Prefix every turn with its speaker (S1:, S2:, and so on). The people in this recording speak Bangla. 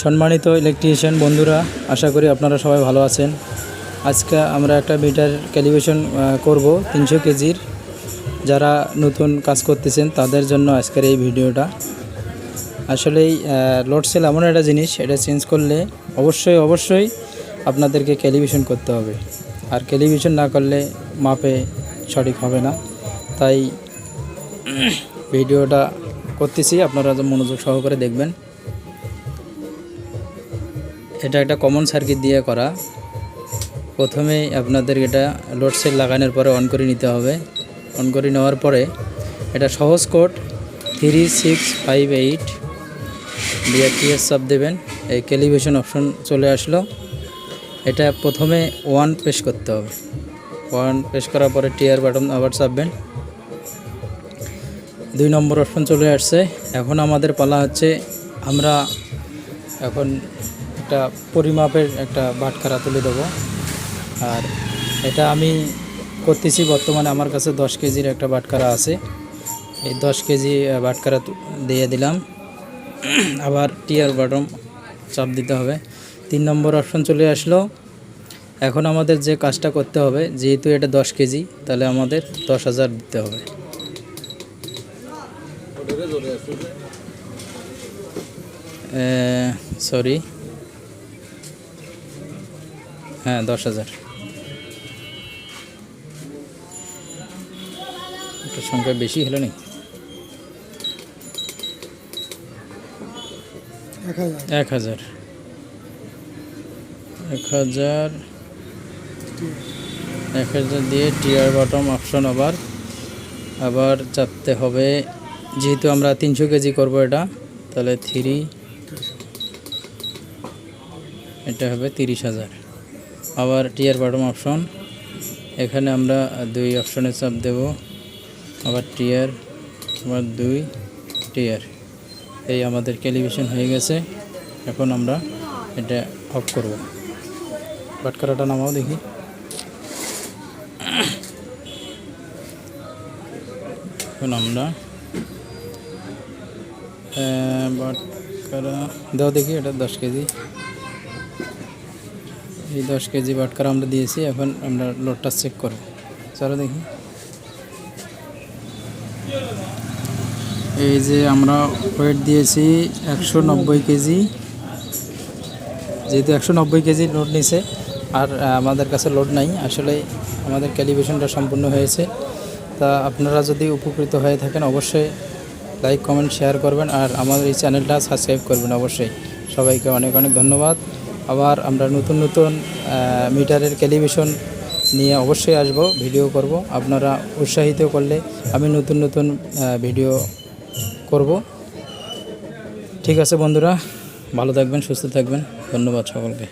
S1: সম্মানিত ইলেকট্রিশিয়ান বন্ধুরা, আশা করি আপনারা সবাই ভালো আছেন। আজকে আমরা একটা মিটার ক্যালিব্রেশন করব 300 কেজির। যারা নতুন কাজ করতেছেন তাদের জন্য আজকের এই ভিডিওটা। আসলেই লোড সেল এমন একটা জিনিস, এটা চেঞ্জ করলে অবশ্যই আপনাদেরকে ক্যালিব্রেশন করতে হবে। আর ক্যালিব্রেশন না করলে মাপে সঠিক হবে না। তাই ভিডিওটা করতেছি, আপনারা মনোযোগ সহকারে দেখবেন। এটা একটা কমন সার্কিট দিয়ে করা। প্রথমে আপনাদের এটা লোড সেল লাগানোর পরে অন করে নিতে হবে। অন করে নেওয়ার পরে এটা সহজ কোড 3658 বিআরটিএস চাপ দেবেন। এই ক্যালিব্রেশন অপশন চলে আসলো। এটা প্রথমে 1 প্রেস করতে হবে। 1 প্রেস করার পরে টিয়ার বাটন আবার চাপবেন। 2 নম্বর অপশন চলে আসছে। এখন আমাদের পালা হচ্ছে, আমরা এখন একটা পরিমাপের একটা বাটখারা তুলে দেবো। আর এটা আমি করতেছি বর্তমানে আমার কাছে 10 কেজির একটা বাটখারা আছে। এই 10 কেজি বাটখারা দিয়ে দিলাম। আবার টিয়ার বাটন চাপ দিতে হবে। 3 নম্বর অপশন চলে আসলো। এখন আমাদের যে কাজটা করতে হবে, যেহেতু এটা 10 কেজি, তাহলে আমাদের 10,000 দিতে হবে। সরি, হ্যাঁ 10,000। একটা সংখ্যা বেশি হলো নি। 1000 দিয়ে টিয়ার বটম অপশন আবার চাপতে হবে। যেহেতু আমরা 300 কেজি করব এটা, তাহলে 3, এটা হবে 30,000। আবার টিয়ার বটম অপশন, এখানে আমরা 2 অপশনে চাপ দেব। আবার টিয়ার, আবার 2 টিয়ার। এই আমাদের ক্যালিব্রেশন হয়ে গেছে। এখন আমরা এটা অফ করব। বাটখারাটা নামাও দেখি। এখন আমরা বাটখারা দাও দেখি। এটা 10 কেজি। এই 10 কেজি বাটখারা আমরা দিয়েছি। এখন আমরা লোডটা চেক করব। চলো দেখি। এই যে আমরা ওয়েট দিয়েছি 190 কেজি। যেহেতু 190 কেজি লোড নিছে, আর আমাদের কাছে লোড নাই, আসলে আমাদের ক্যালিব্রেশনটা সম্পূর্ণ হয়েছে। তা আপনারা যদি উপকৃত হয়ে থাকেন অবশ্যই লাইক, কমেন্ট, শেয়ার করবেন। আর আমাদের এই চ্যানেলটা সাবস্ক্রাইব করবেন অবশ্যই। সবাইকে অনেক ধন্যবাদ। আবার আমরা নতুন মিটারের ক্যালিব্রেশন নিয়ে অবশ্যই আসব, ভিডিও করব। আপনারা উৎসাহিত করলে আমি নতুন ভিডিও করব। ঠিক আছে বন্ধুরা, ভালো থাকবেন, সুস্থ থাকবেন। ধন্যবাদ সকলকে।